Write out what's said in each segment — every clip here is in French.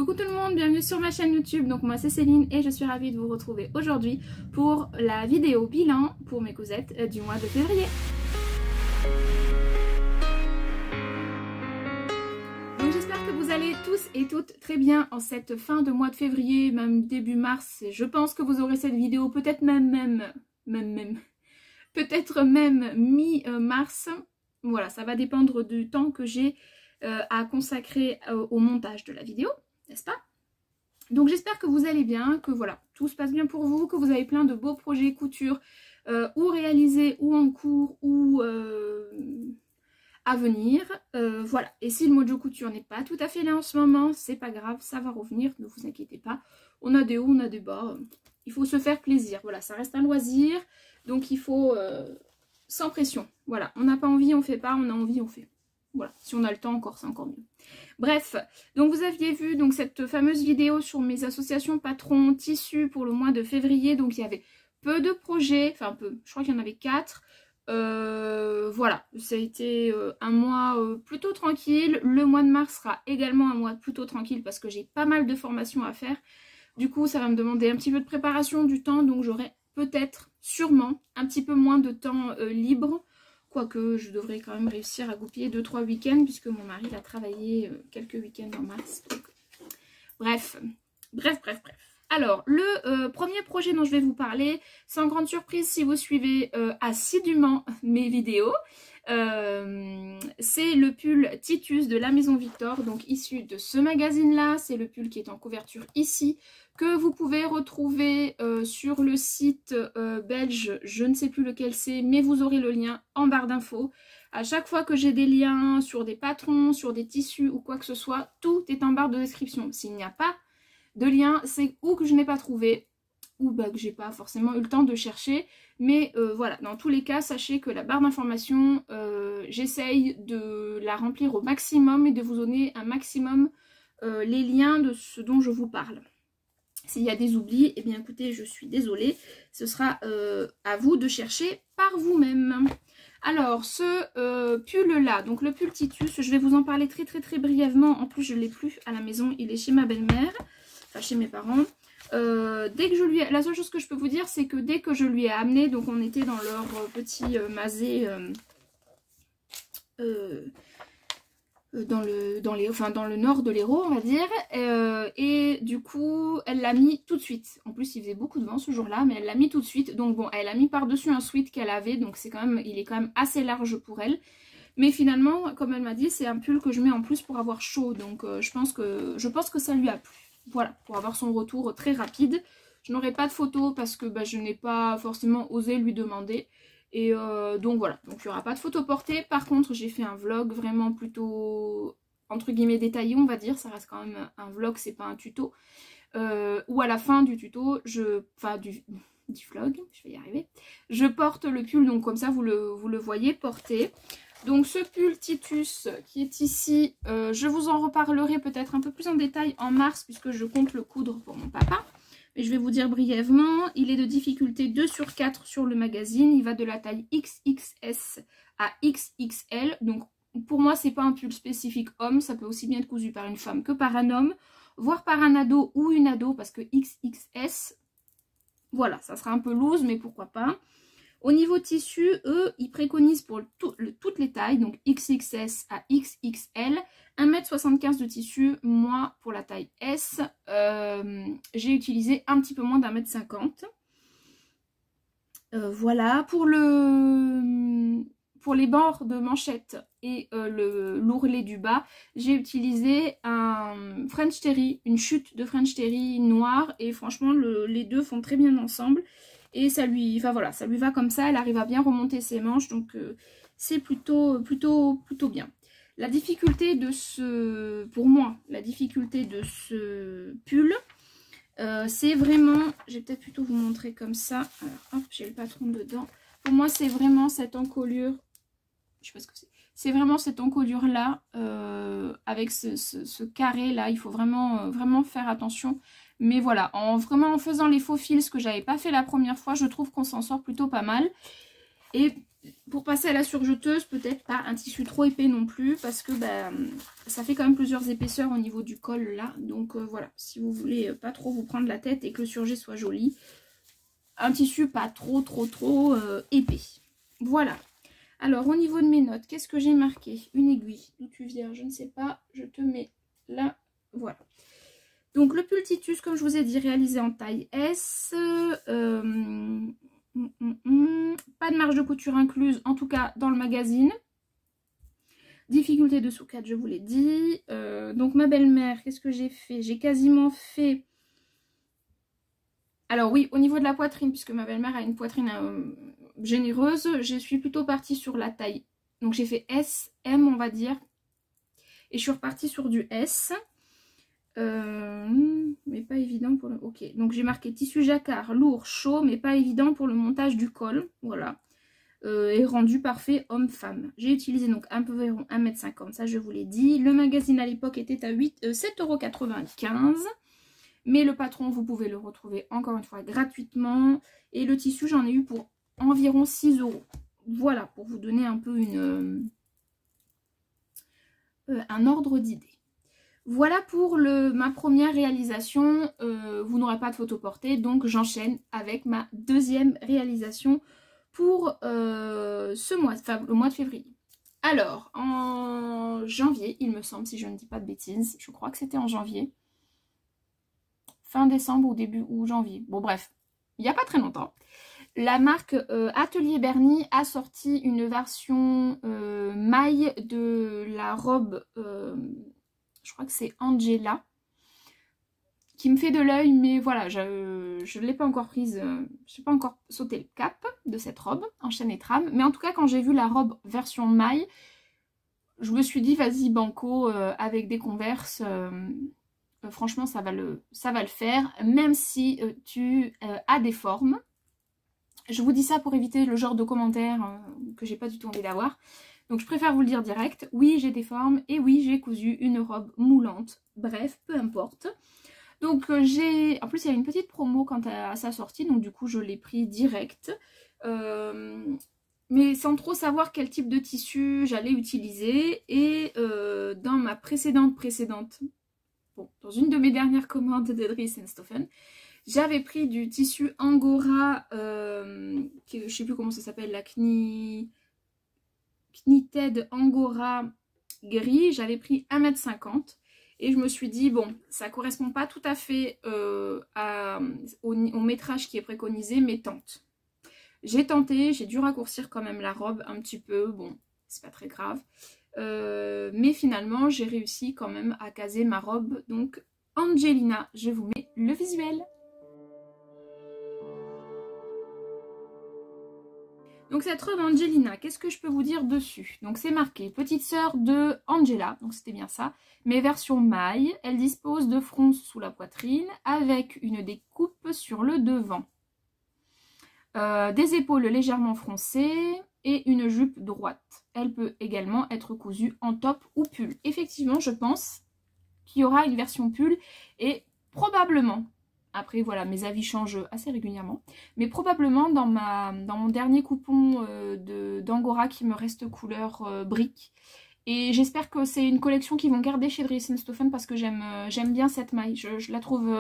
Coucou tout le monde, bienvenue sur ma chaîne YouTube. Donc moi c'est Céline et je suis ravie de vous retrouver aujourd'hui pour la vidéo bilan pour mes cosettes du mois de février. Donc j'espère que vous allez tous et toutes très bien en cette fin de mois de février, même début mars. Et je pense que vous aurez cette vidéo peut-être peut-être même mi-mars. Voilà, ça va dépendre du temps que j'ai à consacrer au montage de la vidéo, n'est-ce pas? Donc j'espère que vous allez bien, que voilà, tout se passe bien pour vous, que vous avez plein de beaux projets couture ou réalisés ou en cours ou à venir. Voilà, et si le mojo couture n'est pas tout à fait là en ce moment, c'est pas grave, ça va revenir, ne vous inquiétez pas. On a des hauts, on a des bas, il faut se faire plaisir, voilà, ça reste un loisir, donc il faut sans pression. Voilà, on n'a pas envie, on fait pas, on a envie, on fait. Voilà, si on a le temps encore, c'est encore mieux. Bref, donc vous aviez vu donc cette fameuse vidéo sur mes associations patrons tissus pour le mois de février. Donc il y avait peu de projets, enfin peu, je crois qu'il y en avait 4. Voilà, ça a été un mois plutôt tranquille. Le mois de mars sera également un mois plutôt tranquille parce que j'ai pas mal de formations à faire. Du coup, ça va me demander un petit peu de préparation, du temps, donc j'aurai peut-être, sûrement, un petit peu moins de temps libre. Quoique je devrais quand même réussir à goupiller 2-3 week-ends puisque mon mari a travaillé quelques week-ends en mars. Donc, bref. Alors, le premier projet dont je vais vous parler, sans grande surprise si vous suivez assidûment mes vidéos, c'est le pull Titus de la Maison Victor, donc issu de ce magazine-là. C'est le pull qui est en couverture ici, que vous pouvez retrouver sur le site belge, je ne sais plus lequel c'est, mais vous aurez le lien en barre d'infos. À chaque fois que j'ai des liens sur des patrons, sur des tissus ou quoi que ce soit, tout est en barre de description. S'il n'y a pas de lien, c'est ou que je n'ai pas trouvé, ou bah, que j'ai pas forcément eu le temps de chercher. Mais voilà, dans tous les cas, sachez que la barre d'information, j'essaye de la remplir au maximum et de vous donner un maximum les liens de ce dont je vous parle. S'il y a des oublis, eh bien écoutez, je suis désolée. Ce sera à vous de chercher par vous-même. Alors, ce pull-là, donc le pull Titus, je vais vous en parler très brièvement. En plus, je ne l'ai plus à la maison, il est chez ma belle-mère, enfin chez mes parents. Dès que je lui ai... La seule chose que je peux vous dire, c'est que dès que je lui ai amené, donc on était dans leur petit masé... dans le nord de l'Hérault, on va dire, et du coup elle l'a mis tout de suite. En plus il faisait beaucoup de vent ce jour-là, mais elle l'a mis tout de suite. Donc bon, elle a mis par-dessus un sweat qu'elle avait, donc c'est quand même, il est quand même assez large pour elle. Mais finalement, comme elle m'a dit, c'est un pull que je mets en plus pour avoir chaud, donc je pense que ça lui a plu. Voilà, pour avoir son retour très rapide. Je n'aurai pas de photos parce que bah, je n'ai pas forcément osé lui demander. Et donc voilà, donc il n'y aura pas de photo portée. Par contre, j'ai fait un vlog vraiment plutôt, entre guillemets, détaillé, on va dire. Ça reste quand même un vlog, c'est pas un tuto. Ou à la fin du tuto, enfin du vlog, je vais y arriver. Je porte le pull, donc comme ça vous le voyez porter. Donc ce pull Titus qui est ici, je vous en reparlerai peut-être un peu plus en détail en mars puisque je compte le coudre pour mon papa. Mais je vais vous dire brièvement, il est de difficulté 2/4 sur le magazine. Il va de la taille XXS à XXL. Donc pour moi, c'est pas un pull spécifique homme. Ça peut aussi bien être cousu par une femme que par un homme, voire par un ado ou une ado parce que XXS, voilà, ça sera un peu loose, mais pourquoi pas. Au niveau tissu, eux, ils préconisent pour toutes les tailles, donc XXS à XXL, 1,75 m de tissu. Moi, pour la taille S, j'ai utilisé un petit peu moins d'1,50 m. Voilà, pour les bords de manchette et l'ourlet du bas, j'ai utilisé un French Terry, une chute de French Terry noire, et franchement, les deux font très bien ensemble. Et ça lui, enfin voilà, ça lui va comme ça, elle arrive à bien remonter ses manches, donc c'est plutôt bien. La difficulté de pour moi, la difficulté de ce pull, c'est vraiment, je vais peut-être plutôt vous montrer comme ça. Alors hop, j'ai le patron dedans. Pour moi, c'est vraiment cette encolure, je sais pas ce que c'est. C'est vraiment cette encolure là, avec ce carré là, il faut vraiment faire attention. Mais voilà, vraiment en faisant les faux fils, ce que j'avais pas fait la première fois, je trouve qu'on s'en sort plutôt pas mal. Et pour passer à la surjeteuse, peut-être pas un tissu trop épais non plus, parce que bah, ça fait quand même plusieurs épaisseurs au niveau du col là. Donc voilà, si vous voulez pas trop vous prendre la tête et que le surjet soit joli, un tissu pas trop épais. Voilà. Alors au niveau de mes notes, qu'est-ce que j'ai marqué? Une aiguille. D'où tu viens? Je ne sais pas. Je te mets là. Voilà. Donc le pull Titus, comme je vous ai dit, réalisé en taille S. Pas de marge de couture incluse, en tout cas dans le magazine. Difficulté de sous-cadre, je vous l'ai dit. Donc ma belle-mère, qu'est-ce que j'ai fait? J'ai quasiment fait... Alors oui, au niveau de la poitrine, puisque ma belle-mère a une poitrine généreuse, je suis plutôt partie sur la taille. Donc j'ai fait S, M on va dire. Et je suis repartie sur du S. Mais pas évident pour le... Ok, donc j'ai marqué tissu jacquard, lourd, chaud, mais pas évident pour le montage du col. Voilà. Et rendu parfait homme-femme. J'ai utilisé donc un peu environ 1,50 m, ça je vous l'ai dit. Le magazine à l'époque était à 7,95 €. Mais le patron, vous pouvez le retrouver encore une fois gratuitement. Et le tissu, j'en ai eu pour environ 6 €. Voilà, pour vous donner un peu un ordre d'idée. Voilà pour ma première réalisation. Vous n'aurez pas de photo portée, donc j'enchaîne avec ma deuxième réalisation pour le mois de février. Alors, en janvier, il me semble, si je ne dis pas de bêtises, je crois que c'était en janvier. Fin décembre ou début ou janvier. Bon bref, il n'y a pas très longtemps. La marque Atelier Bernie a sorti une version maille de la robe, je crois que c'est Angela, qui me fait de l'œil, mais voilà, je ne l'ai pas encore prise, je n'ai pas encore sauté le cap de cette robe en chaîne et trame. Mais en tout cas, quand j'ai vu la robe version maille, je me suis dit, vas-y banco, avec des Converse... franchement, ça va le faire, même si tu as des formes. Je vous dis ça pour éviter le genre de commentaires que j'ai pas du tout envie d'avoir. Donc je préfère vous le dire direct. Oui, j'ai des formes et oui, j'ai cousu une robe moulante. Bref, peu importe. Donc en plus, il y a une petite promo quant à sa sortie, donc du coup, je l'ai pris direct. Mais sans trop savoir quel type de tissu j'allais utiliser. Et dans ma précédente... Bon, dans une de mes dernières commandes de Dries & Stoffen, j'avais pris du tissu Angora, je ne sais plus comment ça s'appelle, la Knitted Angora gris. J'avais pris 1,50 m et je me suis dit, bon, ça ne correspond pas tout à fait au métrage qui est préconisé, mais tente. J'ai tenté, j'ai dû raccourcir quand même la robe un petit peu, bon, c'est pas très grave. Mais finalement j'ai réussi quand même à caser ma robe. Donc Angelina, je vous mets le visuel. Donc cette robe Angelina, qu'est-ce que je peux vous dire dessus? Donc c'est marqué petite sœur de Angela, donc c'était bien ça, mais version maille. Elle dispose de fronces sous la poitrine avec une découpe sur le devant, des épaules légèrement froncées et une jupe droite. Elle peut également être cousue en top ou pull. Effectivement, je pense qu'il y aura une version pull et probablement, après voilà, mes avis changent assez régulièrement, mais probablement dans mon dernier coupon d'Angora qui me reste couleur brique. Et j'espère que c'est une collection qu'ils vont garder chez Dries & Stoffen parce que j'aime bien cette maille. Je la trouve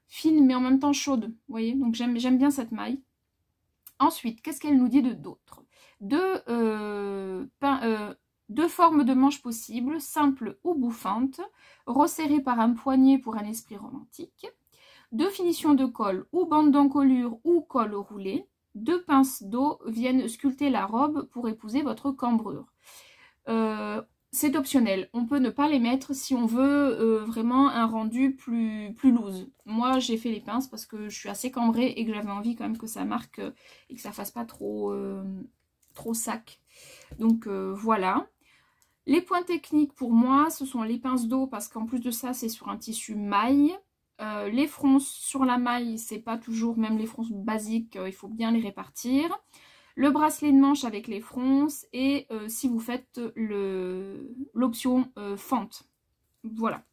fine mais en même temps chaude, vous voyez, donc j'aime bien cette maille. Ensuite, qu'est-ce qu'elle nous dit de d'autre? Deux formes de manches possibles, simples ou bouffantes, resserrées par un poignet pour un esprit romantique. Deux finitions de col, ou bande d'encolure ou col roulé. Deux pinces d'eau viennent sculpter la robe pour épouser votre cambrure. C'est optionnel, on peut ne pas les mettre si on veut vraiment un rendu plus loose. Moi j'ai fait les pinces parce que je suis assez cambrée et que j'avais envie quand même que ça marque et que ça fasse pas trop sac. Donc voilà. Les points techniques pour moi ce sont les pinces d'eau parce qu'en plus de ça c'est sur un tissu maille. Les fronces sur la maille c'est pas toujours, même les fronces basiques il faut bien les répartir. Le bracelet de manche avec les fronces et si vous faites l'option fente. Voilà.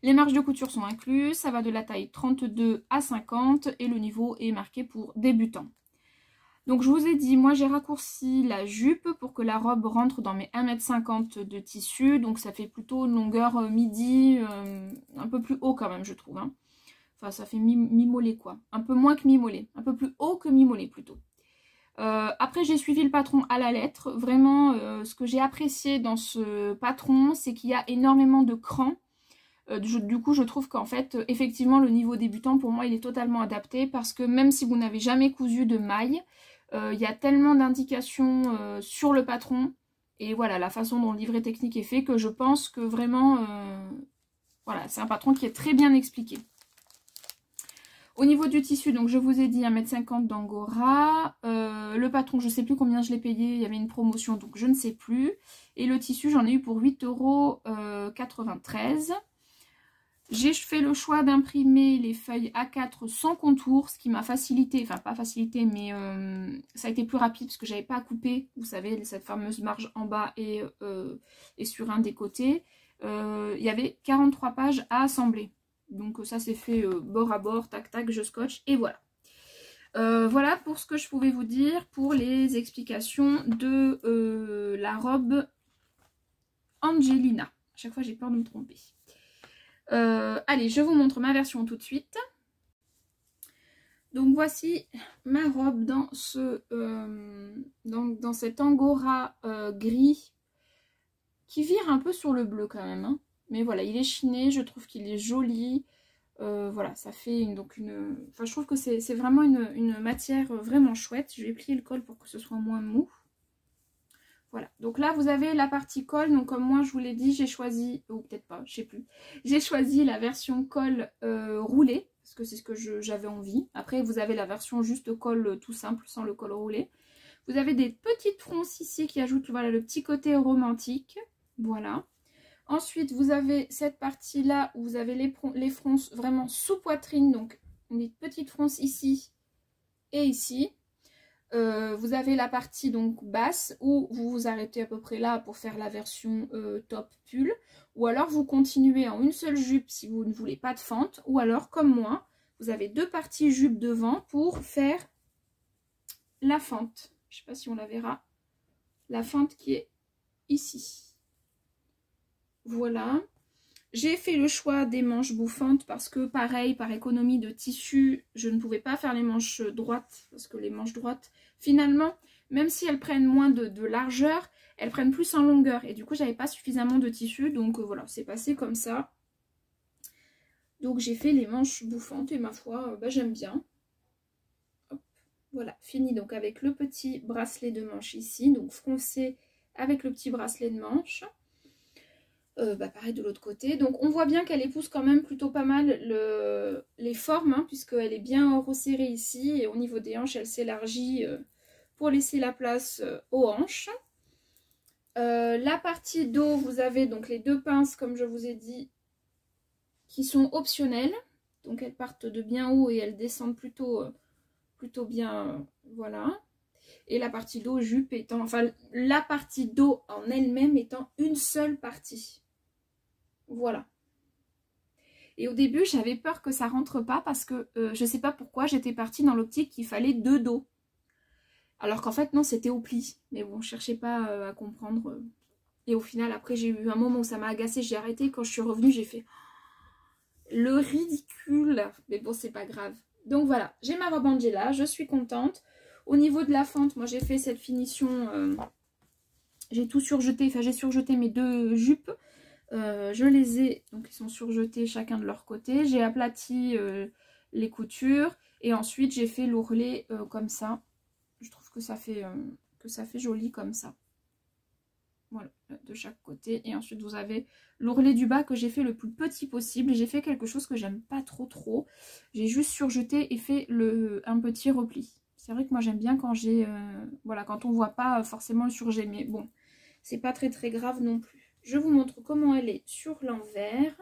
Les marges de couture sont incluses, ça va de la taille 32 à 50 et le niveau est marqué pour débutant. Donc je vous ai dit, moi j'ai raccourci la jupe pour que la robe rentre dans mes 1,50 m de tissu. Donc ça fait plutôt une longueur midi, un peu plus haut quand même je trouve. Hein. Enfin ça fait mi-mollet quoi. Un peu moins que mi-mollet. Un peu plus haut que mi-mollet plutôt. Après j'ai suivi le patron à la lettre. Vraiment ce que j'ai apprécié dans ce patron c'est qu'il y a énormément de crans. Du coup je trouve qu'en fait effectivement le niveau débutant pour moi il est totalement adapté. Parce que même si vous n'avez jamais cousu de maille, il y a tellement d'indications sur le patron et voilà la façon dont le livret technique est fait que je pense que vraiment voilà c'est un patron qui est très bien expliqué. Au niveau du tissu, donc je vous ai dit 1,50 m d'angora. Le patron, je ne sais plus combien je l'ai payé, il y avait une promotion donc je ne sais plus. Et le tissu, j'en ai eu pour 8,93 €. J'ai fait le choix d'imprimer les feuilles A4 sans contour, ce qui m'a facilité, enfin pas facilité, mais ça a été plus rapide parce que j'avais pas à couper, vous savez, cette fameuse marge en bas et sur un des côtés. Il y avait 43 pages à assembler. Donc ça s'est fait bord à bord, tac tac, je scotche et voilà. Voilà pour ce que je pouvais vous dire pour les explications de la robe Angelina. À chaque fois j'ai peur de me tromper. Allez, je vous montre ma version tout de suite. Donc voici ma robe dans dans cet angora gris qui vire un peu sur le bleu quand même. Hein. Mais voilà, il est chiné, je trouve qu'il est joli. Voilà, ça fait Enfin, je trouve que c'est vraiment une matière vraiment chouette. Je vais plier le col pour que ce soit moins mou. Voilà, donc là vous avez la partie col, donc comme moi je vous l'ai dit, j'ai choisi, ou peut-être pas, je sais plus, j'ai choisi la version col roulé, parce que c'est ce que j'avais envie. Après vous avez la version juste col tout simple, sans le col roulé. Vous avez des petites fronces ici qui ajoutent voilà, le petit côté romantique, voilà. Ensuite vous avez cette partie là où vous avez les fronces vraiment sous poitrine, donc des petites fronces ici et ici. Vous avez la partie donc basse où vous vous arrêtez à peu près là pour faire la version top pull, ou alors vous continuez en une seule jupe si vous ne voulez pas de fente, ou alors comme moi vous avez deux parties jupe devant pour faire la fente. Je sais pas si on la verra, la fente qui est ici. Voilà. J'ai fait le choix des manches bouffantes parce que pareil, par économie de tissu, je ne pouvais pas faire les manches droites. Parce que les manches droites, finalement, même si elles prennent moins de largeur, elles prennent plus en longueur. Et du coup, j'avais pas suffisamment de tissu. Donc voilà, c'est passé comme ça. Donc j'ai fait les manches bouffantes et ma foi, bah, j'aime bien. Hop, voilà, fini donc avec le petit bracelet de manche ici. Donc froncé avec le petit bracelet de manche. Bah pareil de l'autre côté. Donc on voit bien qu'elle épouse quand même plutôt pas mal les formes, hein, puisqu'elle est bien resserrée ici. Et au niveau des hanches, elle s'élargit pour laisser la place aux hanches. La partie dos, vous avez donc les deux pinces, comme je vous ai dit, qui sont optionnelles. Donc elles partent de bien haut et elles descendent plutôt bien, voilà. Et la partie dos, jupe étant, enfin la partie dos en elle-même étant une seule partie. Voilà. Et au début, j'avais peur que ça rentre pas parce que je sais pas pourquoi, j'étais partie dans l'optique qu'il fallait deux dos. Alors qu'en fait, non, c'était au pli. Mais bon, je cherchais pas à comprendre. Et au final, après, j'ai eu un moment où ça m'a agacée, j'ai arrêté. Quand je suis revenue, j'ai fait le ridicule. Mais bon, c'est pas grave. Donc voilà, j'ai ma robe Angela, je suis contente. Au niveau de la fente, moi j'ai fait cette finition, j'ai tout surjeté, enfin j'ai surjeté mes deux jupes. Je les ai, donc ils sont surjetés chacun de leur côté. J'ai aplati les coutures et ensuite j'ai fait l'ourlet comme ça. Je trouve que ça fait joli comme ça. Voilà, de chaque côté. Et ensuite vous avez l'ourlet du bas que j'ai fait le plus petit possible. J'ai fait quelque chose que j'aime pas trop. J'ai juste surjeté et fait un petit repli. C'est vrai que moi j'aime bien quand j'ai voilà, quand on voit pas forcément le surjet, mais bon, c'est pas très grave non plus. Je vous montre comment elle est sur l'envers.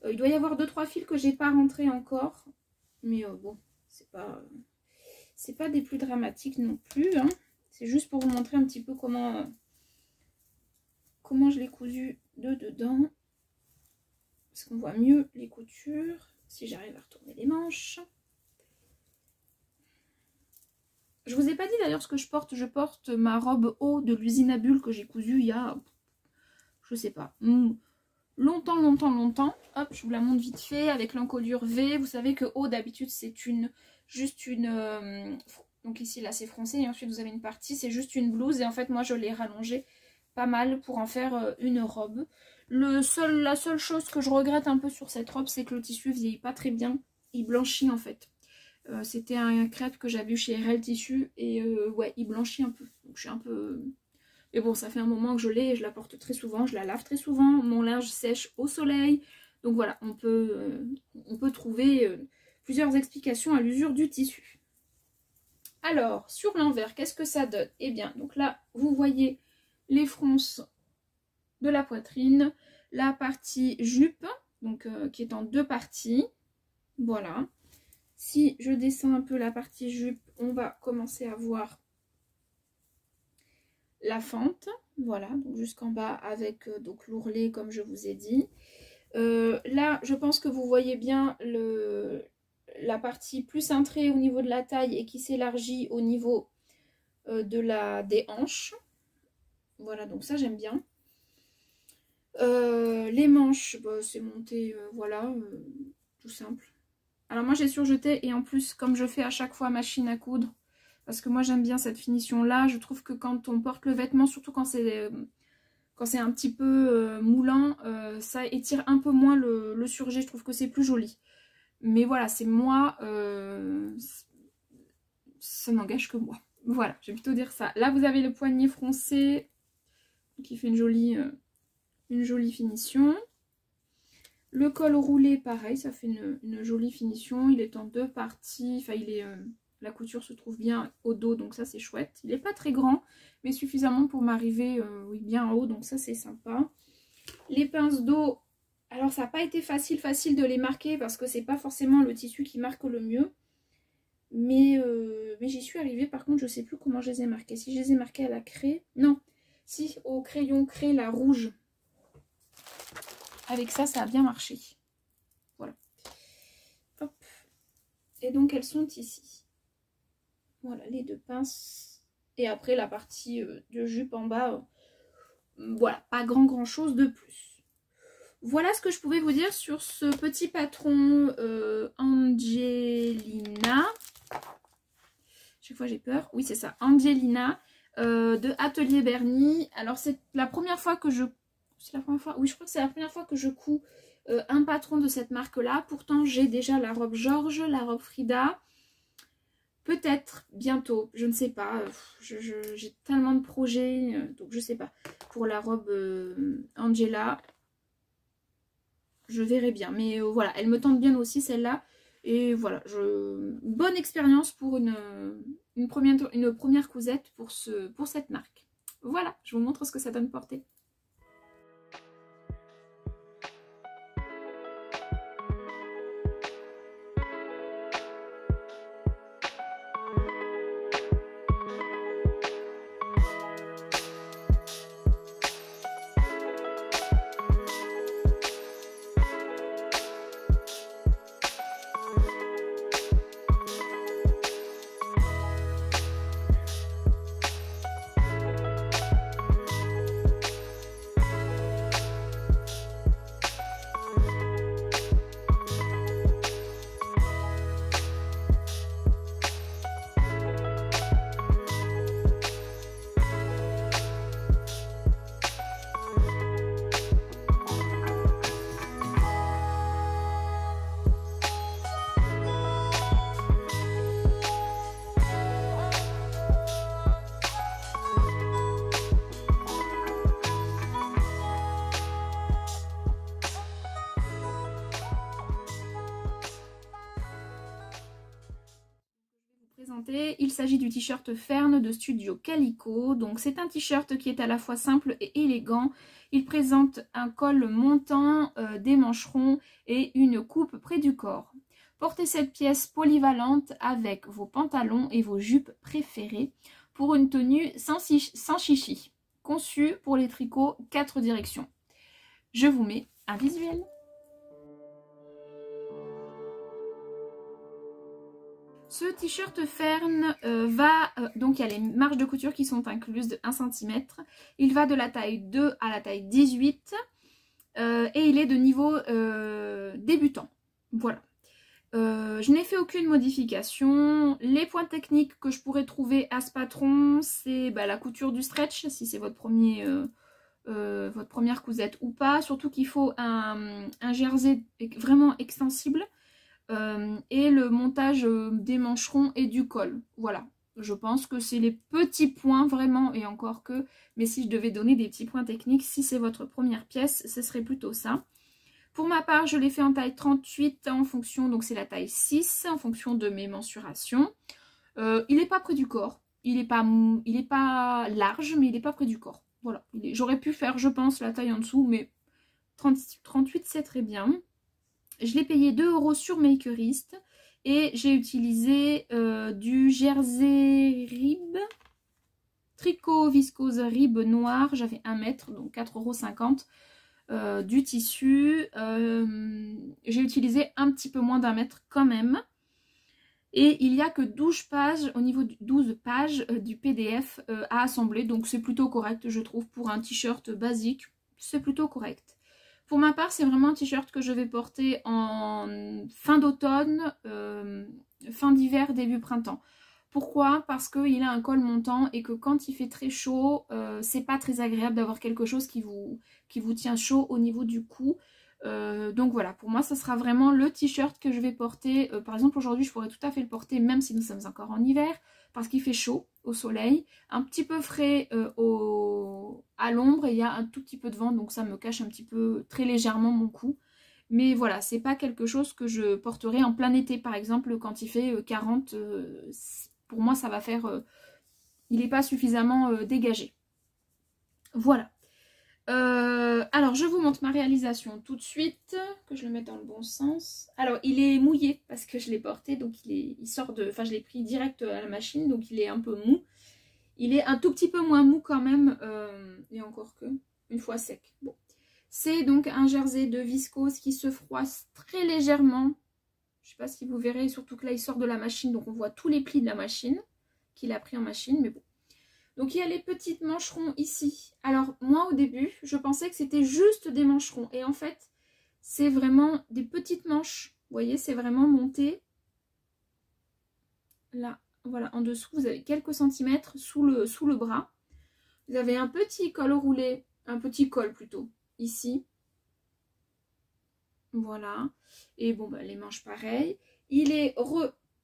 Il doit y avoir 2-3 fils que j'ai pas rentrés encore. Mais bon, c'est pas des plus dramatiques non plus. Hein. C'est juste pour vous montrer un petit peu comment je l'ai cousu de dedans. Parce qu'on voit mieux les coutures. Si j'arrive à retourner les manches. Je vous ai pas dit d'ailleurs ce que je porte. Je porte ma robe haut de l'usine à bulles que j'ai cousue il y a, je sais pas, longtemps. Hop, je vous la montre vite fait avec l'encolure V. Vous savez que haut d'habitude c'est juste une... donc ici là c'est froncé et ensuite vous avez une partie, c'est juste une blouse. Et en fait moi je l'ai rallongée pas mal pour en faire une robe. La seule chose que je regrette un peu sur cette robe, c'est que le tissu vieillit pas très bien. Il blanchit en fait. C'était un crêpe que j'avais eu chez RL Tissu et ouais, il blanchit un peu. Donc je suis un peu... Mais bon, ça fait un moment que je l'ai et je la porte très souvent, je la lave très souvent. Mon linge sèche au soleil. Donc voilà, on peut trouver plusieurs explications à l'usure du tissu. Alors, sur l'envers, qu'est-ce que ça donne? Eh bien, donc là, vous voyez les fronces de la poitrine, la partie jupe, donc qui est en deux parties. Voilà. Si je descends un peu la partie jupe, on va commencer à voir la fente. Voilà, donc jusqu'en bas avec donc l'ourlet comme je vous ai dit. Là, je pense que vous voyez bien la partie plus cintrée au niveau de la taille et qui s'élargit au niveau des hanches. Voilà, donc ça j'aime bien. Les manches, bah, c'est monté, voilà, tout simple. Alors moi j'ai surjeté et en plus comme je fais à chaque fois machine à coudre, parce que moi j'aime bien cette finition là, je trouve que quand on porte le vêtement, surtout quand c'est un petit peu moulant, ça étire un peu moins le surjet, je trouve que c'est plus joli. Mais voilà, c'est moi, ça n'engage que moi. Voilà, je vais plutôt dire ça. Là vous avez le poignet froncé qui fait une jolie finition. Le col roulé, pareil, ça fait une jolie finition. Il est en deux parties. Enfin, la couture se trouve bien au dos, donc ça c'est chouette. Il n'est pas très grand, mais suffisamment pour m'arriver oui, bien en haut, donc ça c'est sympa. Les pinces dos, alors ça n'a pas été facile de les marquer parce que c'est pas forcément le tissu qui marque le mieux. Mais j'y suis arrivée. Par contre, je sais plus comment je les ai marqués. Si je les ai marqués à la craie, non. Si, au crayon craie, la rouge. Avec ça, ça a bien marché. Voilà. Hop. Et donc, elles sont ici. Voilà, les deux pinces. Et après, la partie de jupe en bas. Voilà, pas grand chose de plus. Voilà ce que je pouvais vous dire sur ce petit patron Angelina. Chaque fois, j'ai peur. Oui, c'est ça. Angelina de Atelier Bernie. Alors, c'est la première fois que je... C'est la première fois? Oui, je crois que c'est la première fois que je couds un patron de cette marque-là. Pourtant, j'ai déjà la robe Georges, la robe Frida. Peut-être bientôt, je ne sais pas. J'ai tellement de projets, donc je sais pas. Pour la robe Angela, je verrai bien. Mais voilà, elle me tente bien aussi celle-là. Et voilà, bonne expérience pour une première cousette pour cette marque. Voilà, je vous montre ce que ça donne porter. Il s'agit du t-shirt Fern de Studio Calico. Donc c'est un t-shirt qui est à la fois simple et élégant. Il présente un col montant, des mancherons et une coupe près du corps. Portez cette pièce polyvalente avec vos pantalons et vos jupes préférées pour une tenue sans chichi. Conçue pour les tricots 4 directions. Je vous mets un visuel. Ce t-shirt Fern donc il y a les marges de couture qui sont incluses de 1 cm. Il va de la taille 2 à la taille 18 et il est de niveau débutant. Voilà. Je n'ai fait aucune modification. Les points techniques que je pourrais trouver à ce patron, c'est la couture du stretch, si c'est votre première cousette ou pas. Surtout qu'il faut un jersey vraiment extensible. Et le montage des mancherons et du col. Voilà, je pense que c'est les petits points vraiment, et encore que, mais si je devais donner des petits points techniques, si c'est votre première pièce, ce serait plutôt ça. Pour ma part, je l'ai fait en taille 38 en fonction, donc c'est la taille 6, en fonction de mes mensurations. Il n'est pas près du corps, il n'est pas large, mais il n'est pas près du corps. Voilà, j'aurais pu faire, je pense, la taille en dessous, mais 38 c'est très bien. Je l'ai payé 2 € sur Makerist et j'ai utilisé du jersey rib, tricot viscose rib noir, j'avais 1 mètre, donc 4,50 € du tissu. J'ai utilisé un petit peu moins d'1 mètre quand même. Et il n'y a que 12 pages, au niveau de 12 pages du PDF à assembler, donc c'est plutôt correct je trouve pour un t-shirt basique, c'est plutôt correct. Pour ma part, c'est vraiment un t-shirt que je vais porter en fin d'automne, fin d'hiver, début printemps. Pourquoi? Parce qu'il a un col montant et que quand il fait très chaud, c'est pas très agréable d'avoir quelque chose qui vous tient chaud au niveau du cou. Donc voilà, pour moi, ça sera vraiment le t-shirt que je vais porter. Par exemple, aujourd'hui, je pourrais tout à fait le porter, même si nous sommes encore en hiver, parce qu'il fait chaud au soleil, un petit peu frais à l'ombre, et il y a un tout petit peu de vent, donc ça me cache un petit peu, très légèrement mon cou. Mais voilà, c'est pas quelque chose que je porterai en plein été, par exemple, quand il fait 40, pour moi, ça va faire... il n'est pas suffisamment dégagé. Voilà. Alors je vous montre ma réalisation tout de suite, que je le mette dans le bon sens. Alors il est mouillé parce que je l'ai porté, donc il sort de... Enfin je l'ai pris direct à la machine, donc il est un peu mou. Il est un tout petit peu moins mou quand même, et encore que, une fois sec. Bon. C'est donc un jersey de viscose qui se froisse très légèrement. Je sais pas si vous verrez, surtout que là il sort de la machine, donc on voit tous les plis de la machine, qu'il a pris en machine, mais bon. Donc il y a les petites mancherons ici. Alors moi au début, je pensais que c'était juste des mancherons. Et en fait, c'est vraiment des petites manches. Vous voyez, c'est vraiment monté. Là, voilà, en dessous, vous avez quelques centimètres sous le bras. Vous avez un petit col roulé, un petit col plutôt, ici. Voilà. Et bon, les manches pareil. Il est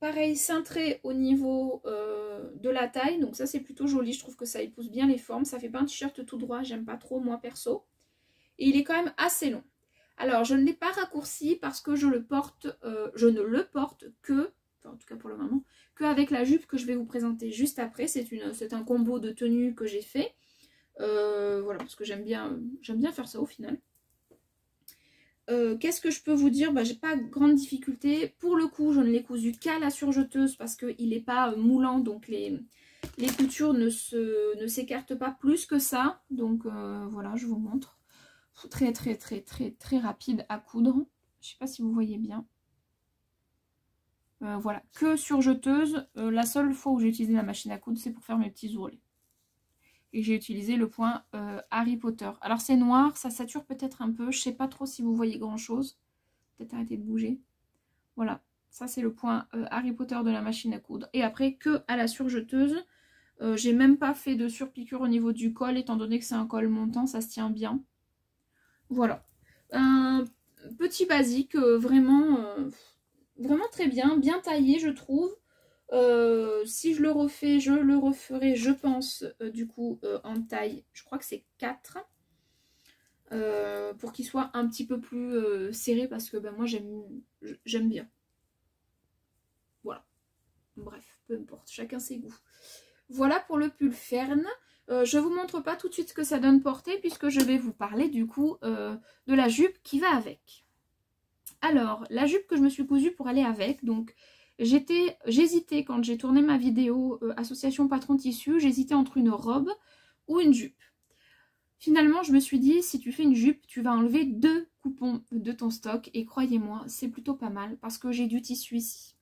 pareil, cintré au niveau de la taille. Donc ça, c'est plutôt joli. Je trouve que ça épouse bien les formes. Ça fait pas un t-shirt tout droit. J'aime pas trop, moi, perso. Et il est quand même assez long. Alors, je ne l'ai pas raccourci parce que je ne le porte que, enfin, en tout cas pour le moment, qu'avec la jupe que je vais vous présenter juste après. C'est un combo de tenues que j'ai fait. Voilà, parce que j'aime bien faire ça au final. Qu'est-ce que je peux vous dire? J'ai pas grande difficulté. Pour le coup, je ne l'ai cousu qu'à la surjeteuse parce qu'il n'est pas moulant, donc les coutures ne s'écartent pas plus que ça. Donc voilà, je vous montre. Très très très très très rapide à coudre. Je sais pas si vous voyez bien. Voilà, que surjeteuse. La seule fois où j'ai utilisé la machine à coudre, c'est pour faire mes petits ourlets. Et j'ai utilisé le point Harry Potter. Alors c'est noir, ça sature peut-être un peu. Je sais pas trop si vous voyez grand chose. Peut-être arrêter de bouger. Voilà, ça c'est le point Harry Potter de la machine à coudre. Et après que à la surjeteuse. J'ai même pas fait de surpiqûre au niveau du col, étant donné que c'est un col montant, ça se tient bien. Voilà. Un petit basique, vraiment très bien, bien taillé je trouve. Si je le refais, je le referai, je pense, du coup, en taille, je crois que c'est 4. Pour qu'il soit un petit peu plus serré, parce que moi j'aime bien. Voilà. Bref, peu importe, chacun ses goûts. Voilà pour le pull Fern. Je vous montre pas tout de suite ce que ça donne portée, puisque je vais vous parler du coup de la jupe qui va avec. Alors, la jupe que je me suis cousue pour aller avec, donc... J'hésitais quand j'ai tourné ma vidéo association patron tissu, j'hésitais entre une robe ou une jupe. Finalement, je me suis dit, si tu fais une jupe, tu vas enlever 2 coupons de ton stock. Et croyez-moi, c'est plutôt pas mal parce que j'ai du tissu ici.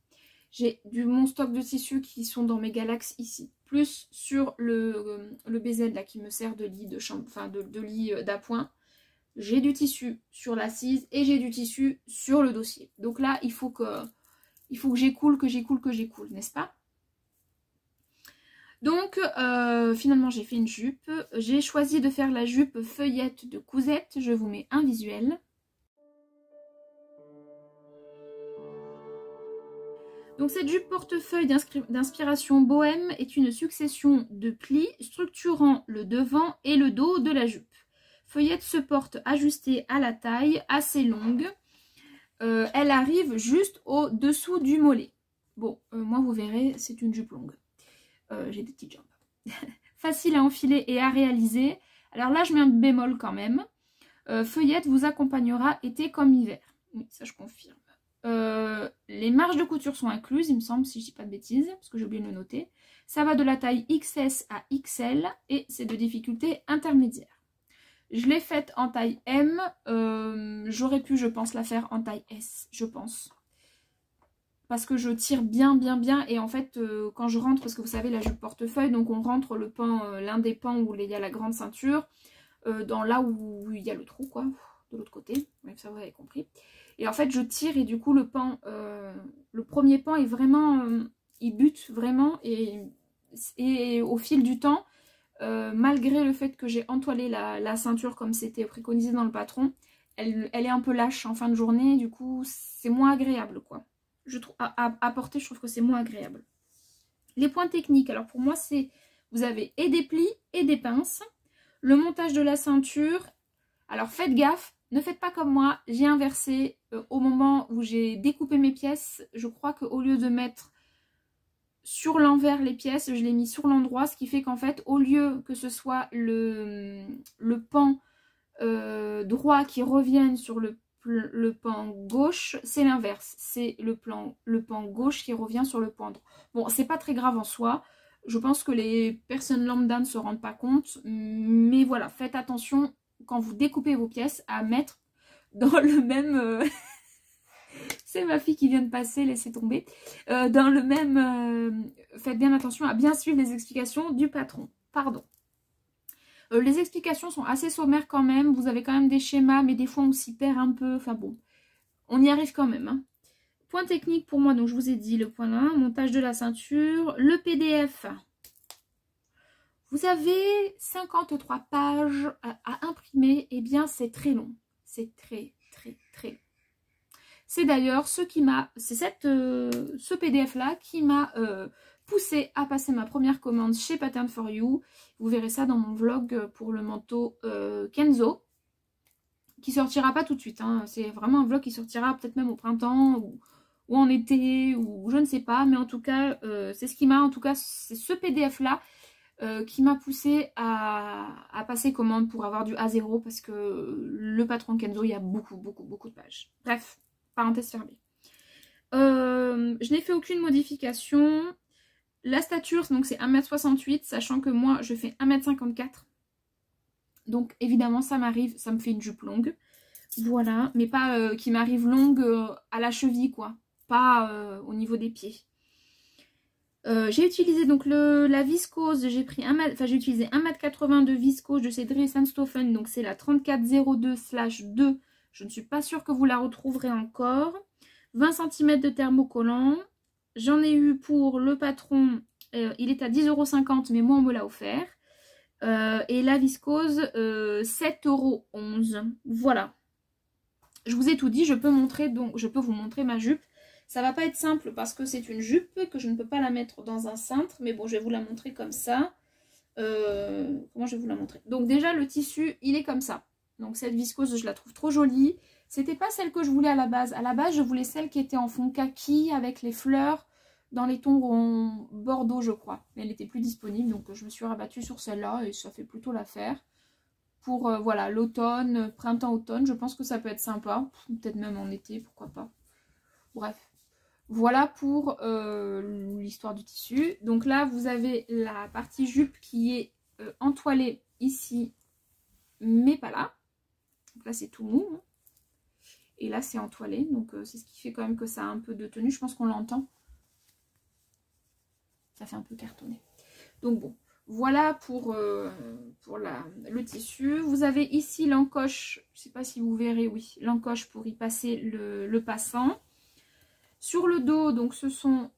J'ai mon stock de tissus qui sont dans mes Galax ici. Plus sur le BZ là qui me sert de lit de chambre, enfin de lit d'appoint. J'ai du tissu sur l'assise et j'ai du tissu sur le dossier. Donc là, il faut que j'écoule, n'est-ce pas? Donc, finalement, j'ai fait une jupe. J'ai choisi de faire la jupe feuillette de Cousette. Je vous mets un visuel. Donc, cette jupe portefeuille d'inspiration bohème est une succession de plis structurant le devant et le dos de la jupe. Feuillette se porte ajustée à la taille, assez longue. Elle arrive juste au-dessous du mollet. Bon, moi, vous verrez, c'est une jupe longue. J'ai des petites jambes. Facile à enfiler et à réaliser. Alors là, je mets un bémol quand même. Feuillette vous accompagnera été comme hiver. Oui, ça je confirme. Les marges de couture sont incluses, il me semble, si je dis pas de bêtises, parce que j'ai oublié de le noter. Ça va de la taille XS à XL et c'est de difficulté intermédiaire. Je l'ai faite en taille M. J'aurais pu, je pense, la faire en taille S, je pense. Parce que je tire bien et en fait quand je rentre, parce que vous savez la jupe portefeuille, donc on rentre le pan, l'un des pans où il y a la grande ceinture, dans là où il y a le trou quoi, de l'autre côté, même ça vous avez compris. Et en fait je tire et du coup le pan, le premier pan est vraiment, il bute vraiment et au fil du temps, malgré le fait que j'ai entoilé la ceinture comme c'était préconisé dans le patron, elle est un peu lâche en fin de journée, du coup c'est moins agréable quoi. Je trouve, à porter, je trouve que c'est moins agréable. Les points techniques, alors pour moi, c'est, vous avez et des plis et des pinces. Le montage de la ceinture, alors faites gaffe, ne faites pas comme moi, j'ai inversé au moment où j'ai découpé mes pièces. Je crois qu'au lieu de mettre sur l'envers les pièces, je l'ai mis sur l'endroit, ce qui fait qu'en fait, au lieu que ce soit le pan droit qui revienne sur le pan gauche, c'est l'inverse. C'est le pan gauche qui revient sur le pan droit. Bon, c'est pas très grave en soi. Je pense que les personnes lambda ne se rendent pas compte. Mais voilà, faites attention quand vous découpez vos pièces à mettre dans le même... c'est ma fille qui vient de passer, laissez tomber. Dans le même... faites bien attention à bien suivre les explications du patron. Pardon. Les explications sont assez sommaires quand même. Vous avez quand même des schémas, mais des fois on s'y perd un peu. Enfin bon, on y arrive quand même. Hein. Point technique pour moi, donc je vous ai dit le point 1, montage de la ceinture. Le PDF. Vous avez 53 pages à imprimer. Eh bien, c'est très long. C'est très long. C'est d'ailleurs ce PDF là qui m'a poussé à passer ma première commande chez Pattern for You. Vous verrez ça dans mon vlog pour le manteau Kenzo, qui sortira pas tout de suite. Hein. C'est vraiment un vlog qui sortira peut-être même au printemps ou en été ou je ne sais pas. Mais en tout cas, c'est ce qui m'a, en tout cas, c'est ce PDF là qui m'a poussé à passer commande pour avoir du A0 parce que le patron Kenzo, il y a beaucoup de pages. Bref. Parenthèse fermée. Je n'ai fait aucune modification. La stature, donc c'est 1m68, sachant que moi je fais 1m54. Donc évidemment ça m'arrive, ça me fait une jupe longue. Voilà, mais pas qui m'arrive longue à la cheville quoi. Pas au niveau des pieds. J'ai utilisé donc la viscose, j'ai utilisé 1m80 de viscose de chez Dries & Stoffen, donc c'est la 3402/2. Je ne suis pas sûre que vous la retrouverez encore. 20 cm de thermocollant. J'en ai eu pour le patron, il est à 10,50 €, mais moi on me l'a offert. Et la viscose, 7,11 €. Voilà. Je vous ai tout dit, je peux vous montrer ma jupe. Ça va pas être simple parce que c'est une jupe, que je ne peux pas la mettre dans un cintre. Mais bon, je vais vous la montrer comme ça. Comment je vais vous la montrer? Donc déjà, le tissu, il est comme ça. Donc cette viscose, je la trouve trop jolie. C'était pas celle que je voulais à la base. À la base, je voulais celle qui était en fond kaki avec les fleurs dans les tons bordeaux, je crois. Mais elle n'était plus disponible, donc je me suis rabattue sur celle-là et ça fait plutôt l'affaire. Pour voilà, l'automne, printemps-automne, je pense que ça peut être sympa. Peut-être même en été, pourquoi pas. Bref. Voilà pour l'histoire du tissu. Donc là, vous avez la partie jupe qui est entoilée ici, mais pas là. Donc là, c'est tout mou. Hein. Et là, c'est entoilé. Donc c'est ce qui fait quand même que ça a un peu de tenue. Je pense qu'on l'entend. ça fait un peu cartonné. Donc bon, voilà pour le tissu. Vous avez ici l'encoche, je ne sais pas si vous verrez, oui, l'encoche pour y passer le passant. Sur le dos, donc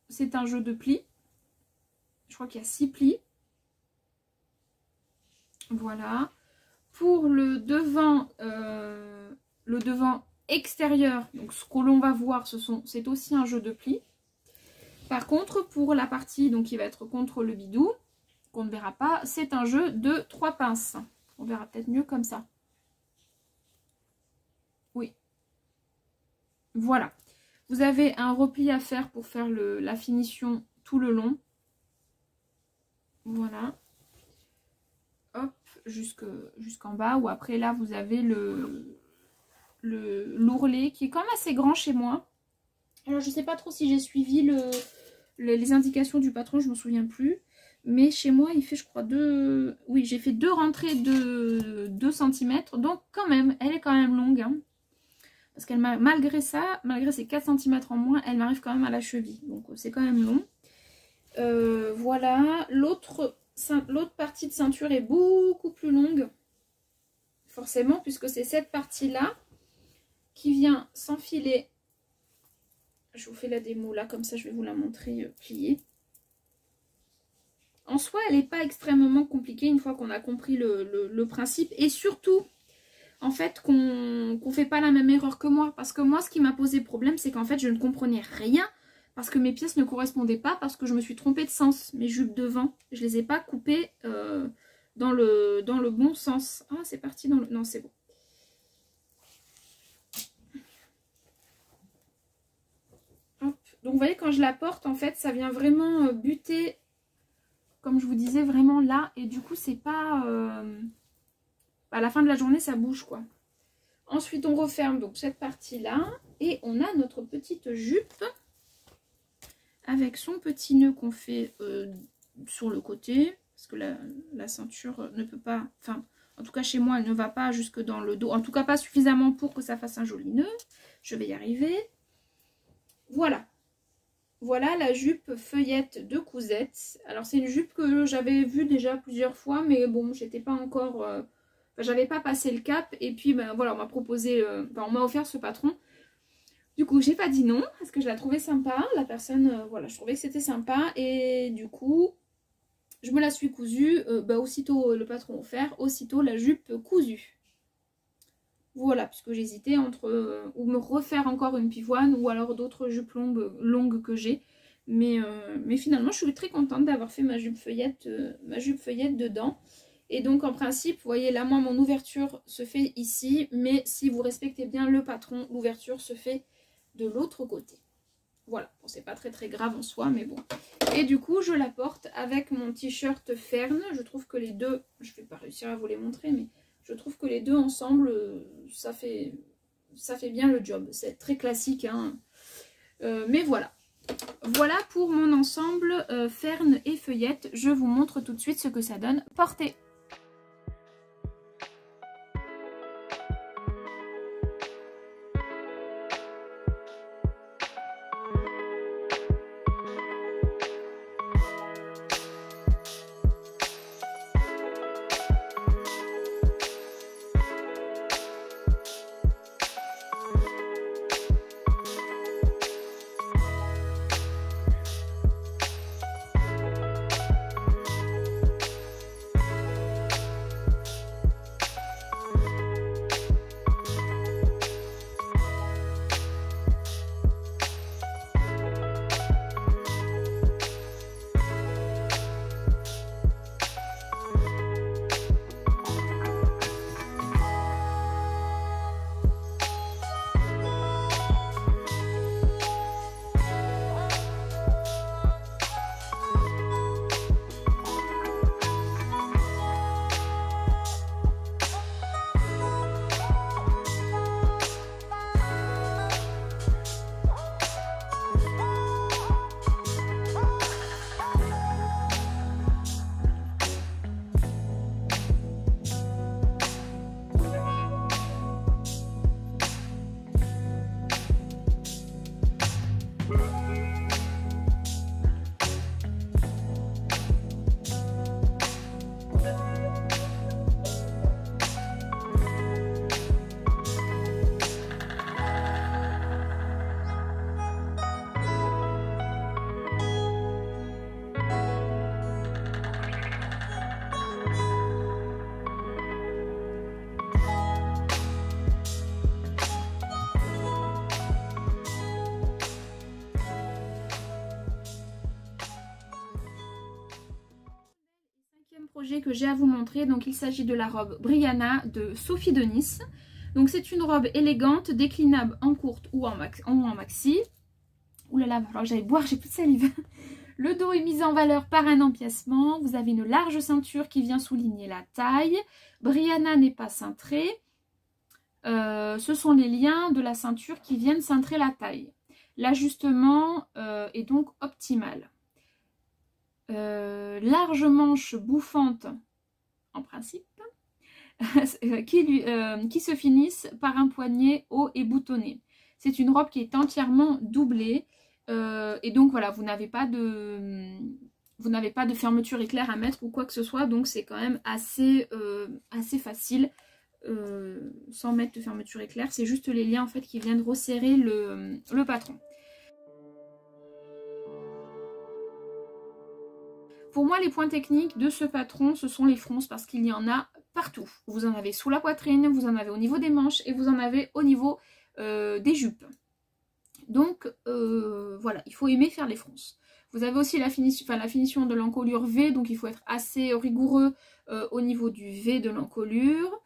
c'est un jeu de plis. Je crois qu'il y a 6 plis. Voilà. Pour le devant extérieur, donc ce que l'on va voir, c'est aussi un jeu de plis. Par contre, pour la partie donc, qui va être contre le bidou, qu'on ne verra pas, c'est un jeu de 3 pinces. On verra peut-être mieux comme ça. Oui. Voilà. Vous avez un repli à faire pour faire la finition tout le long. Voilà. Hop, jusqu'en bas. Ou après là, vous avez l'ourlet qui est quand même assez grand chez moi. Alors, je ne sais pas trop si j'ai suivi les indications du patron, je ne me souviens plus. Mais chez moi, il fait, je crois, oui, j'ai fait 2 rentrées de 2 cm. Donc, quand même, elle est quand même longue. Hein, parce qu'elle malgré ça, malgré ses 4 cm en moins, elle m'arrive quand même à la cheville. Donc, c'est quand même long. Voilà. L'autre partie de ceinture est beaucoup plus longue. Forcément, puisque c'est cette partie-là qui vient s'enfiler. Je vous fais la démo là, comme ça je vais vous la montrer pliée. En soi, elle n'est pas extrêmement compliquée une fois qu'on a compris le principe. Et surtout, en fait, qu'on ne fait pas la même erreur que moi. Parce que moi, ce qui m'a posé problème, c'est qu'en fait, je ne comprenais rien. Parce que mes pièces ne correspondaient pas. Parce que je me suis trompée de sens. Mes jupes devant, je ne les ai pas coupées dans le bon sens. Ah, c'est parti dans le... Non, c'est bon. Hop. Donc, vous voyez, quand je la porte, en fait, ça vient vraiment buter... Comme je vous disais, vraiment là. Et du coup, c'est pas... à la fin de la journée, ça bouge, quoi. Ensuite, on referme donc cette partie-là. Et on a notre petite jupe. Avec son petit nœud qu'on fait sur le côté. Parce que la ceinture ne peut pas... Enfin, en tout cas, chez moi, elle ne va pas jusque dans le dos. En tout cas, pas suffisamment pour que ça fasse un joli nœud. Je vais y arriver. Voilà. Voilà la jupe feuillette de Cousette. Alors c'est une jupe que j'avais vue déjà plusieurs fois, mais bon, j'étais pas encore... Enfin, j'avais pas passé le cap. Et puis, ben voilà, on m'a proposé... on m'a offert ce patron. Du coup, j'ai pas dit non, parce que je la trouvais sympa. La personne, voilà, je trouvais que c'était sympa. Et du coup, je me la suis cousue. Aussitôt le patron offert, aussitôt la jupe cousue. Voilà, puisque j'hésitais entre ou me refaire encore une pivoine ou alors d'autres jupes longues que j'ai. Mais finalement, je suis très contente d'avoir fait ma jupe feuillette dedans. Et donc, en principe, vous voyez, là, moi, mon ouverture se fait ici. Mais si vous respectez bien le patron, l'ouverture se fait de l'autre côté. Voilà, bon, c'est pas très très grave en soi, mais bon. Et du coup, je la porte avec mon t-shirt Fern. Je trouve que les deux, je vais pas réussir à vous les montrer, mais... Je trouve que les deux ensemble, ça fait bien le job. C'est très classique, hein. Mais voilà. Voilà pour mon ensemble Fern et feuillette. Je vous montre tout de suite ce que ça donne porté. projet que j'ai à vous montrer. Donc il s'agit de la robe Brianna de Sophie de Nice. Donc c'est une robe élégante, déclinable en courte ou en maxi. Ouh là là, alors j'allais boire, j'ai plus de salive. Le dos est mis en valeur par un empiècement. Vous avez une large ceinture qui vient souligner la taille. Brianna n'est pas cintrée. Ce sont les liens de la ceinture qui viennent cintrer la taille. L'ajustement est donc optimal. Large manche bouffante en principe qui se finissent par un poignet haut et boutonné. C'est une robe qui est entièrement doublée et donc voilà, vous n'avez pas de fermeture éclair à mettre ou quoi que ce soit, donc c'est quand même assez facile sans mettre de fermeture éclair. C'est juste les liens en fait qui viennent resserrer le patron. Pour moi, les points techniques de ce patron, ce sont les fronces parce qu'il y en a partout. Vous en avez sous la poitrine, vous en avez au niveau des manches et vous en avez au niveau des jupes. Donc, voilà, il faut aimer faire les fronces. Vous avez aussi la finition de l'encolure V, donc il faut être assez rigoureux au niveau du V de l'encolure.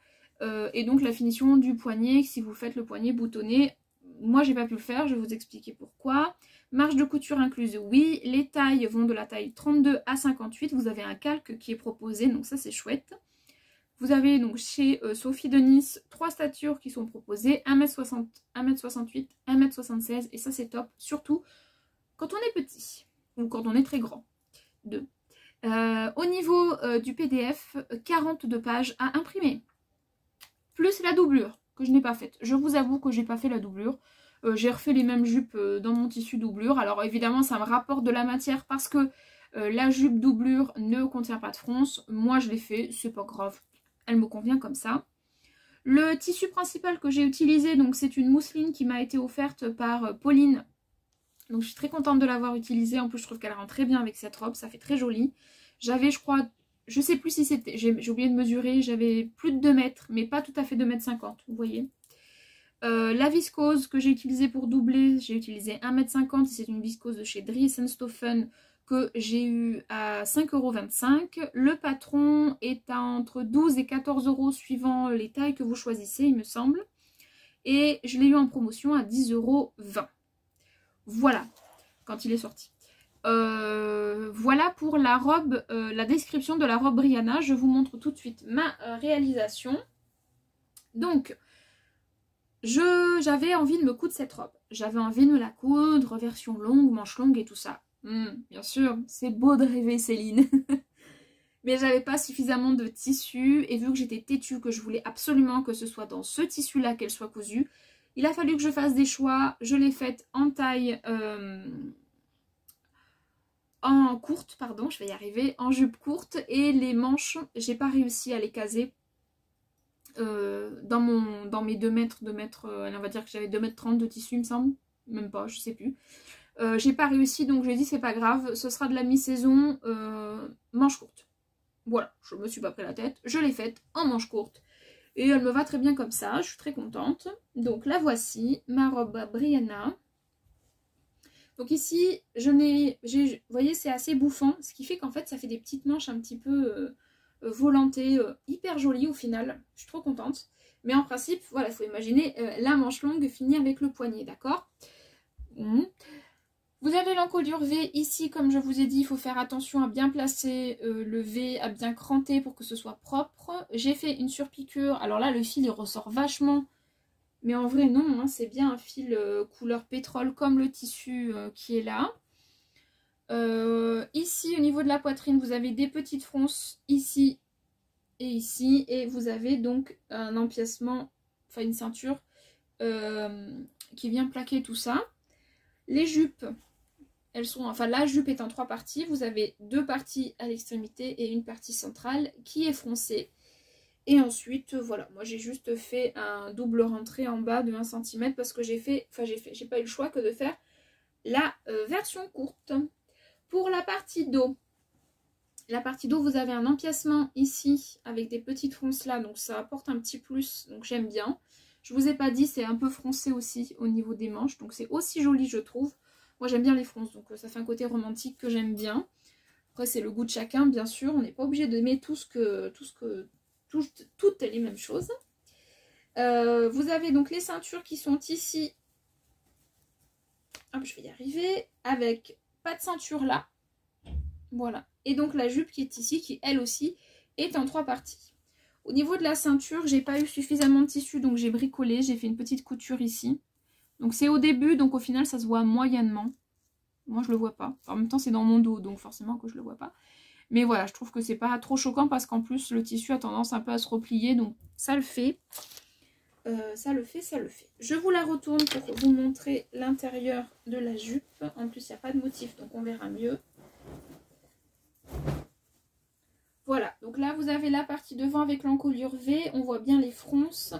Et donc la finition du poignet, si vous faites le poignet boutonné, moi j'ai pas pu le faire, je vais vous expliquer pourquoi. Marge de couture incluse, oui. Les tailles vont de la taille 32 à 58. Vous avez un calque qui est proposé, donc ça c'est chouette. Vous avez donc chez Sophie de Nice 3 statures qui sont proposées, 1m60, 1m68, 1m76 et ça c'est top, surtout quand on est petit ou quand on est très grand. 2. Au niveau du PDF, 42 pages à imprimer. Plus la doublure que je n'ai pas faite. Je vous avoue que j'ai pas fait la doublure. J'ai refait les mêmes jupes dans mon tissu doublure. Alors évidemment ça me rapporte de la matière parce que la jupe doublure ne contient pas de fronce. Moi je l'ai fait, c'est pas grave. Elle me convient comme ça. Le tissu principal que j'ai utilisé, donc c'est une mousseline qui m'a été offerte par Pauline. Donc je suis très contente de l'avoir utilisée. En plus je trouve qu'elle rend très bien avec cette robe, ça fait très joli. J'avais je crois, je sais plus si c'était, j'ai oublié de mesurer, j'avais plus de 2 mètres, mais pas tout à fait 2,50 m, vous voyez. La viscose que j'ai utilisée pour doubler, j'ai utilisé 1,50 m, c'est une viscose de chez Dries & Stoffen que j'ai eu à 5,25 €. Le patron est entre 12 et 14 € suivant les tailles que vous choisissez, il me semble. Et je l'ai eu en promotion à 10,20 €. Voilà, quand il est sorti. Voilà pour la robe, la description de la robe Brianna. Je vous montre tout de suite ma réalisation. Donc, j'avais envie de me coudre cette robe. J'avais envie de me la coudre, version longue, manche longue et tout ça. Bien sûr, c'est beau de rêver, Céline. Mais j'avais pas suffisamment de tissu et vu que j'étais têtue, que je voulais absolument que ce soit dans ce tissu-là qu'elle soit cousue, il a fallu que je fasse des choix. Je l'ai faite en taille en courte, pardon, je vais y arriver, en jupe courte et les manches, j'ai pas réussi à les caser dans mes 2 mètres, on va dire que j'avais 2,30 m de tissu, il me semble, même pas, je sais plus. J'ai pas réussi, donc j'ai dit c'est pas grave, ce sera de la mi-saison, manche courte. Voilà, je me suis pas pris la tête, je l'ai faite en manche courte. Et elle me va très bien comme ça, je suis très contente. Donc la voici, ma robe Brianna. Donc ici, vous voyez, c'est assez bouffant, ce qui fait qu'en fait ça fait des petites manches un petit peu volantées, hyper jolies au final. Je suis trop contente. Mais en principe, voilà, il faut imaginer la manche longue finir avec le poignet, d'accord ? Vous avez l'encolure V ici, comme je vous ai dit, il faut faire attention à bien placer le V, à bien cranter pour que ce soit propre. J'ai fait une surpiqûre, alors là le fil il ressort vachement, mais en vrai non, hein, c'est bien un fil couleur pétrole comme le tissu qui est là. Ici au niveau de la poitrine, vous avez des petites fronces ici et vous avez donc un empiècement, enfin une ceinture qui vient plaquer tout ça. Les jupes, elles sont, enfin la jupe est en 3 parties, vous avez 2 parties à l'extrémité et une partie centrale qui est froncée. Et ensuite, voilà, moi j'ai juste fait un double rentrée en bas de 1 cm parce que j'ai pas eu le choix que de faire la version courte. Pour la partie dos, vous avez un empiècement ici avec des petites fronces là, donc ça apporte un petit plus, donc j'aime bien. Je vous ai pas dit, c'est un peu froncé aussi au niveau des manches, donc c'est aussi joli je trouve. Moi j'aime bien les fronces, donc ça fait un côté romantique que j'aime bien. Après, c'est le goût de chacun, bien sûr. On n'est pas obligé d'aimer toutes les mêmes choses. Vous avez donc les ceintures qui sont ici. Hop, je vais y arriver. Avec pas de ceinture là. Voilà. Et donc la jupe qui est ici, qui elle aussi est en 3 parties. Au niveau de la ceinture, j'ai pas eu suffisamment de tissu, donc j'ai bricolé. J'ai fait une petite couture ici. Donc c'est au début, donc au final ça se voit moyennement. Moi je le vois pas. En même temps c'est dans mon dos, donc forcément que je le vois pas. Mais voilà, je trouve que c'est pas trop choquant parce qu'en plus le tissu a tendance un peu à se replier, donc ça le fait. Ça le fait. Je vous la retourne pour vous montrer l'intérieur de la jupe. En plus il n'y a pas de motif, donc on verra mieux. Voilà, donc là vous avez la partie devant avec l'encolure V. On voit bien les fronces.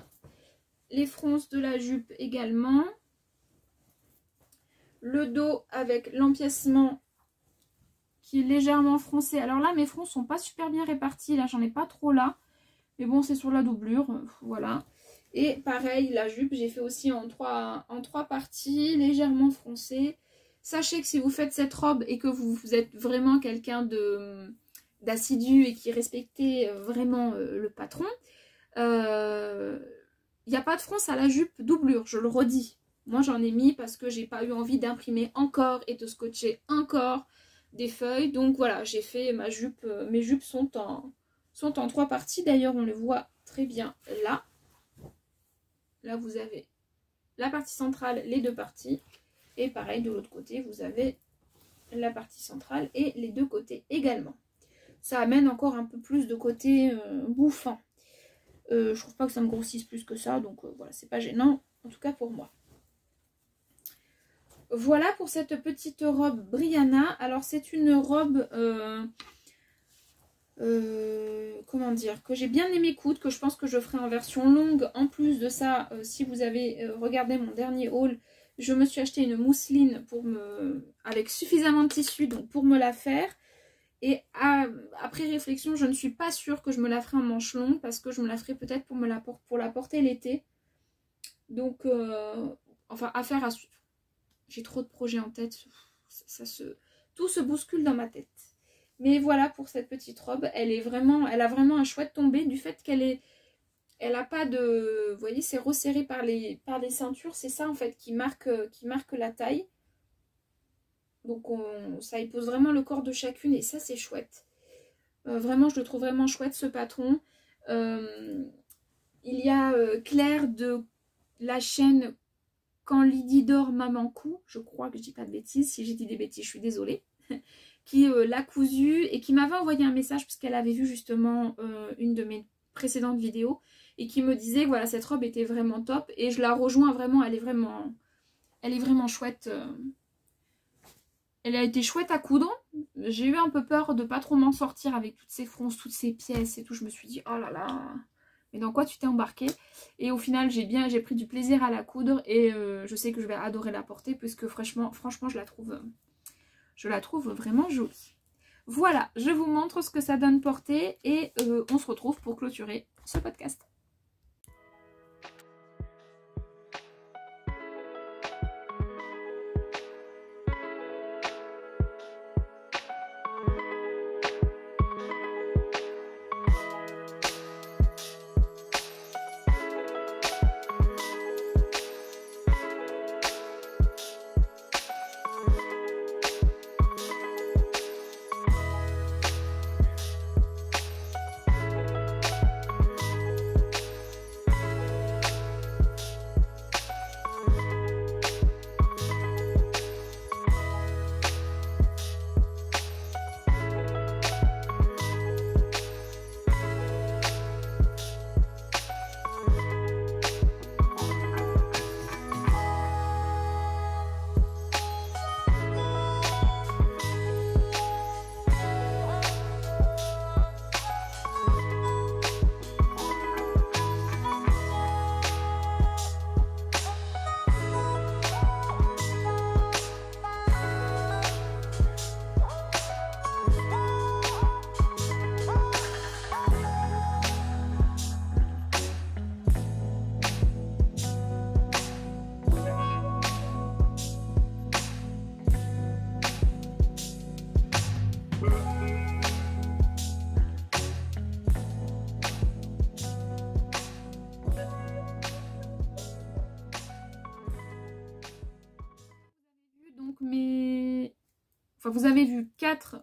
Les fronces de la jupe également. Le dos avec l'empiècement qui est légèrement froncé. Alors là, mes fronces sont pas super bien répartis. Là, j'en ai pas trop là. Mais bon, c'est sur la doublure. Voilà. Et pareil, la jupe, j'ai fait aussi en trois parties, légèrement froncée. Sachez que si vous faites cette robe et que vous êtes vraiment quelqu'un d'assidu et qui respectez vraiment le patron, il n'y a pas de fronce à la jupe doublure, je le redis. Moi, j'en ai mis parce que j'ai pas eu envie d'imprimer encore et de scotcher encore des feuilles. Donc voilà, j'ai fait ma jupe. Mes jupes sont en 3 parties. D'ailleurs, on le voit très bien là. Là, vous avez la partie centrale, les 2 parties. Et pareil, de l'autre côté, vous avez la partie centrale et les 2 côtés également. Ça amène encore un peu plus de côté bouffant. Je trouve pas que ça me grossisse plus que ça. Donc voilà, c'est pas gênant. En tout cas pour moi. Voilà pour cette petite robe Brianna. Alors c'est une robe, comment dire, que j'ai bien aimé coudre, que je pense que je ferai en version longue. En plus de ça, si vous avez regardé mon dernier haul, je me suis acheté une mousseline avec suffisamment de tissu donc pour me la faire. Et après réflexion, je ne suis pas sûre que je me la ferai en manche longue parce que je me la ferai peut-être pour la porter l'été. Donc, enfin, affaire à suivre. J'ai trop de projets en tête, tout se bouscule dans ma tête. Mais voilà pour cette petite robe, elle a vraiment un chouette tombé du fait elle a pas de, vous voyez, c'est resserré par les ceintures, c'est ça en fait qui marque la taille. Donc ça y pose vraiment le corps de chacune et ça c'est chouette. Vraiment, je le trouve vraiment chouette ce patron. Il y a Claire de la chaîne Quand Lydie dort, maman coud, je crois que je dis pas de bêtises, si j'ai dit des bêtises, je suis désolée, qui l'a cousu et qui m'avait envoyé un message puisqu'elle avait vu justement une de mes précédentes vidéos et qui me disait que voilà, cette robe était vraiment top et je la rejoins vraiment, elle est vraiment chouette. Elle a été chouette à coudre. J'ai eu un peu peur de pas trop m'en sortir avec toutes ces fronces, toutes ces pièces et tout. Je me suis dit, oh là là, mais dans quoi tu t'es embarqué? Et au final, j'ai pris du plaisir à la coudre et je sais que je vais adorer la porter puisque franchement, je la trouve vraiment jolie. Voilà, je vous montre ce que ça donne porter et on se retrouve pour clôturer ce podcast. enfin vous avez vu 4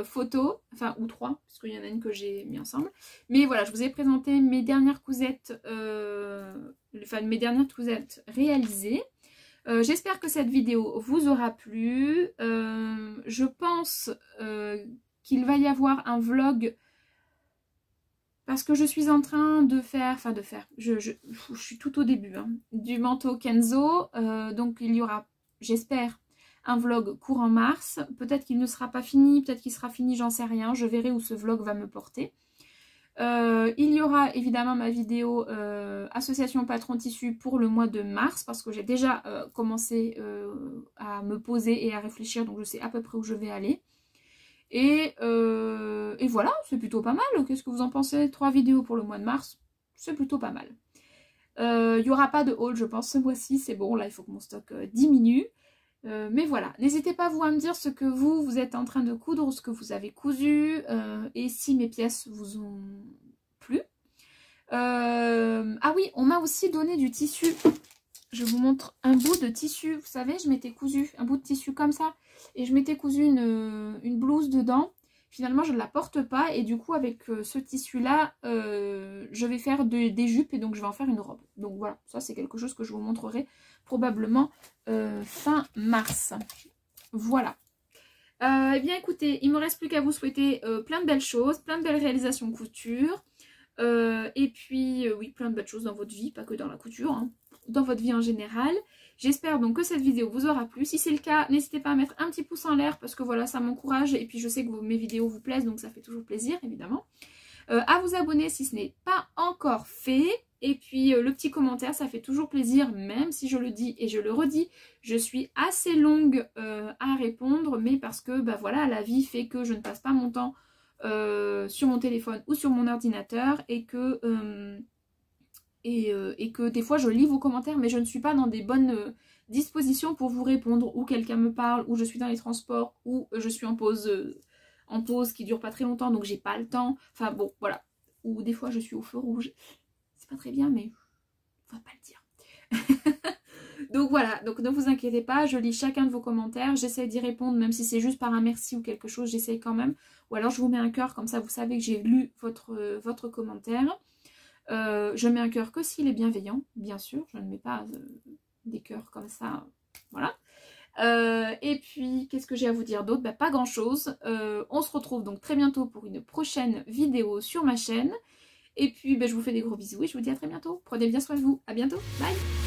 photos, enfin ou 3, parce qu'il y en a une que j'ai mis ensemble. Mais voilà, je vous ai présenté mes dernières cousettes, enfin mes dernières cousettes réalisées. J'espère que cette vidéo vous aura plu. Je pense qu'il va y avoir un vlog parce que je suis en train de faire, je suis tout au début, hein, du manteau Kenzo. Donc il y aura, j'espère, un vlog courant mars. Peut-être qu'il ne sera pas fini, peut-être qu'il sera fini, j'en sais rien. Je verrai où ce vlog va me porter. Il y aura évidemment ma vidéo association patron tissu pour le mois de mars parce que j'ai déjà commencé à me poser et à réfléchir, donc je sais à peu près où je vais aller. Et voilà, c'est plutôt pas mal. Qu'est-ce que vous en pensez? 3 vidéos pour le mois de mars, c'est plutôt pas mal. Il n'y aura pas de haul, je pense, ce mois-ci. C'est bon, là, il faut que mon stock diminue. Mais voilà, n'hésitez pas vous à me dire ce que vous êtes en train de coudre, ce que vous avez cousu, et si mes pièces vous ont plu. Ah oui, on m'a aussi donné du tissu. Je vous montre un bout de tissu. Vous savez, je m'étais cousu un bout de tissu comme ça. Et je m'étais cousu une blouse dedans. Finalement, je ne la porte pas. Et du coup, avec ce tissu-là, je vais faire des jupes. Et donc, je vais en faire une robe. Donc voilà, ça c'est quelque chose que je vous montrerai probablement fin mars. Voilà. Eh bien, écoutez, il ne me reste plus qu'à vous souhaiter plein de belles choses, plein de belles réalisations couture. Et puis, oui, plein de belles choses dans votre vie, pas que dans la couture, hein, dans votre vie en général. J'espère donc que cette vidéo vous aura plu. Si c'est le cas, n'hésitez pas à mettre un petit pouce en l'air parce que voilà, ça m'encourage. Et puis, je sais que mes vidéos vous plaisent, donc ça fait toujours plaisir, évidemment. À vous abonner si ce n'est pas encore fait. Et puis, le petit commentaire, ça fait toujours plaisir, même si je le dis et je le redis. Je suis assez longue à répondre, mais parce que, bah voilà, la vie fait que je ne passe pas mon temps sur mon téléphone ou sur mon ordinateur et que des fois je lis vos commentaires mais je ne suis pas dans des bonnes dispositions pour vous répondre, ou quelqu'un me parle, ou je suis dans les transports, ou je suis en pause qui dure pas très longtemps donc j'ai pas le temps, enfin bon voilà, ou des fois je suis au feu rouge, c'est pas très bien mais on va pas le dire. Donc voilà, donc ne vous inquiétez pas, je lis chacun de vos commentaires, j'essaie d'y répondre, même si c'est juste par un merci ou quelque chose, j'essaie quand même. Ou alors je vous mets un cœur, comme ça vous savez que j'ai lu votre commentaire. Je mets un cœur que s'il est bienveillant, bien sûr, je ne mets pas des cœurs comme ça, voilà. Et puis, qu'est-ce que j'ai à vous dire d'autre? Bah, pas grand chose. On se retrouve donc très bientôt pour une prochaine vidéo sur ma chaîne. Et puis, bah, je vous fais des gros bisous et je vous dis à très bientôt. Prenez bien soin de vous, à bientôt, bye!